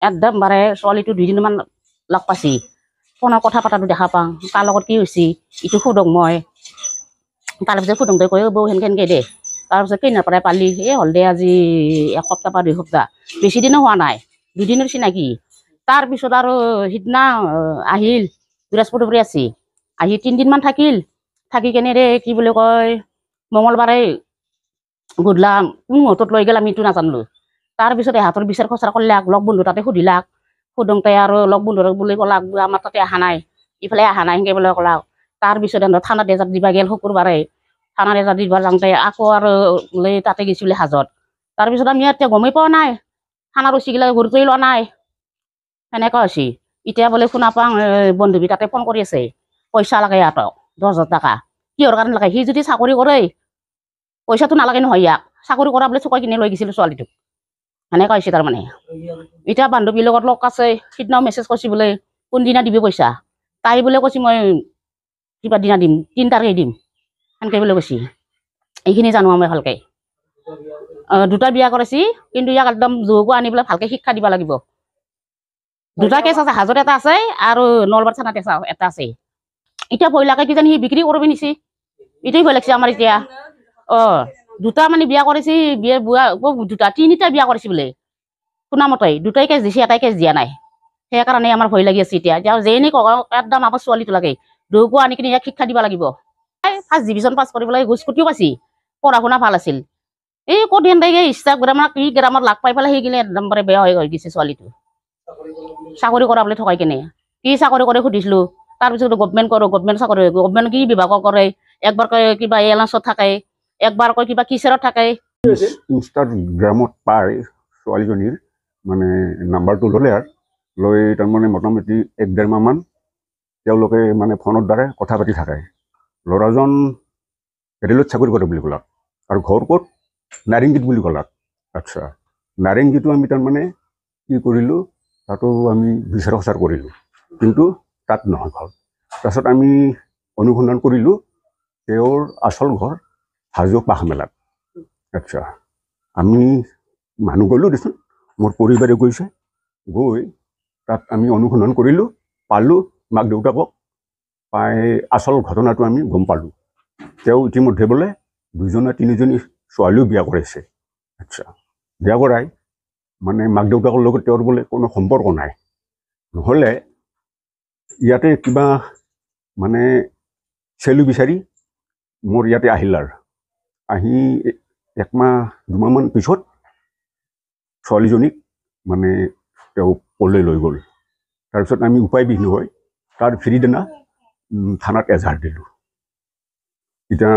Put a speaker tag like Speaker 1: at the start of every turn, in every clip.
Speaker 1: একদম বাৰে ছোৱালীটো 2 দিনমান লগ পাইছি ফোনৰ কথা পতাটো দেখা পাওঁ তাৰ লগত কি হৈছে ইটো সুধক মই তাৰপিছত সুধোঁতে কৈ বৌ সেনকে দে তাৰপিছত কেইদিনৰ পৰাই পালি হ'ল দে আজি 1 সপ্তাহ বা 2 সপ্তাহ বেছি দিনো হোৱা নাই 2 দিনৰ চিনাকি তাৰপিছত আৰু সিদিনা আহিল বৃহস্পতিবাৰে আছে আহি 3 দিনমান থাকিল থাকি কেনে ৰে কি বুলি কয় মঙ্গলবাৰে গধূলা কোন মুহূৰ্তত লৈ গেল আমি এইটো নাজানিলো তাৰপিছত হাতৰ বিচাৰ খচৰা কৰলাক লগ বন্ধু তাতে সুধিলাক সুধোঁতে আৰু লগ বন্ধুক বুলি ক'লাক আমাৰ তাতে অহা নাই ইফালে অহা নাই সেনেকে বুলি ক'লাক তাৰপিছত থানাত এজাত দিবা গেল শুকুৰবাৰে থানাত এজাত দিবা যাওঁতে আকৌ আৰু তাতে গৈছিলে হাজত তাৰপিছত আমি এতিয়া গমেই পোৱা নাই থানাৰ ৰছীগিলা গুৰুত্বই লোৱা নাই সেনেকুৱা হৈছে এতিয়া বোলে শুনা পাওঁ বন্ধুবী তাতে ফোন কৰি আছে পইচা লাগে ইহঁতক 10,000 টকা কিহৰ কাৰণে লাগে সি যদি চাকৰি কৰে পইচাটো নালাগে নহয় ইয়াক চাকৰি কৰা বোলে চুকাই কিনে লৈ গৈছিলোঁ ছোৱালীটোক সেনেকুৱা হৈছে তাৰমানে এতিয়া বান্ধৱীৰ লগত লগ আছে সিদিনাও মেছেজ কৰিছে বোলে কোনদিনা দিবি পইচা তাই বোলে কৈছে মই কিবা দিনা দিম 3 তাৰিখে দিম সেনেকৈ বোলে কৈছে এইখিনি জানো আমি ভালকৈ 2টা বিয়া কৰাইছি কিন্তু ইয়াক একদম যৌগো আনি পেলাই ভালকৈ শিক্ষা দিব লাগিব 2টা কেছ আছে হাজত এটা আছে আৰু নলবাৰী থানাত এটা আছে এতিয়া ভয় লাগে কিজানি সি বিক্ৰী কৰিব নিছি এইটোৱে ভয় লাগিছে আমাৰ এতিয়া 2টা মানে বিয়া কৰিছে বিয়া বুঢ়া 2টা 3টা বিয়া কৰিছে বোলে শুনামতে 2টাই কেছ দিছে এটাই কেছ দিয়া নাই সেইকাৰণে আমাৰ ভয় লাগি আছে এতিয়া যেনে কওক একদম আমাৰ ছোৱালীটো লাগে দৌগো আনি কিনে ইয়াক শিক্ষা দিব লাগিব ফাৰ্ষ্ট ডিভিজন পাছ কৰিব লাগে স্কুটিও পাইছি পঢ়া শুনা ভাল আছিল এই ক'ত সেনেকে ইনষ্টাগ্ৰামত কি গ্ৰামত লাগ পাই পেলাই সেইখিনি একদম বেয়া হৈ গৈছে ছোৱালীটো চাকৰি কৰা বুলি ঠকাই কেনে কি চাকৰি কৰে সুধিছিলো তাৰপিছত গভমেণ্ট কৰোঁ গভমেণ্ট চাকৰি গভমেণ্ট কি বিভাগত কৰে একবাৰ কয় কিবা এলায়েন্সত থাকে একবাৰ কয় কিবা কিচাৰত থাকে
Speaker 2: ইনষ্টাগ্ৰামত পাই ছোৱালীজনীৰ মানে নাম্বাৰটো ল'লে আৰু লৈ তাৰমানে মোটামুটি 1-1.5 মাহমান তেওঁলোকে মানে ফোনৰ দ্বাৰা কথা পাতি থাকে ল'ৰাজন ৰেলত চাকৰি কৰে বুলি ক'লাক আৰু ঘৰ ক'ত নাৰেংগীত বুলি ক'লাক আচ্ছা নাৰেংগীটো আমি তাৰমানে কি কৰিলোঁ তাতো আমি বিচাৰ খোচাৰ কৰিলোঁ কিন্তু তাত নহয় ঘৰ তাৰপিছত আমি অনুসন্ধান কৰিলোঁ তেওঁৰ আচল ঘৰ হাজো পাখমেলাত আচ্ছা আমি মানুহ গ'লোঁ দেচোন মোৰ পৰিবাৰে গৈছে গৈ তাত আমি অনুসন্ধান কৰিলোঁ পালোঁ মাক দেউতাকক পাই আচল ঘটনাটো আমি গম পালোঁ তেওঁ ইতিমধ্যে বোলে 2-3জনী ছোৱালীও বিয়া কৰাইছে আচ্ছা বিয়া কৰাই মানে মাক দেউতাকৰ লগত তেওঁৰ বোলে কোনো সম্পৰ্ক নাই নহ'লে ইয়াতে কিবা মানে চেলু বিচাৰি মোৰ ইয়াতে আহিল আৰু আহি 1 মাহ 2 মাহমান পিছত ছোৱালীজনীক মানে তেওঁ পলাই লৈ গ'ল তাৰপিছত আমি উপায়বিহীন হৈ তাৰ ফিৰিদিনা থানাত এজাহাৰ দিলোঁ এতিয়া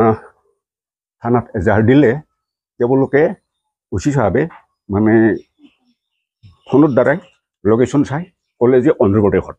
Speaker 2: থানাত এজাহাৰ দিলে তেওঁলোকে অচি সাহেবে মানে ফোনৰ দ্বাৰাই লোকেশ্যন চাই ক'লে যে অন্ধ্ৰপ্ৰদেশত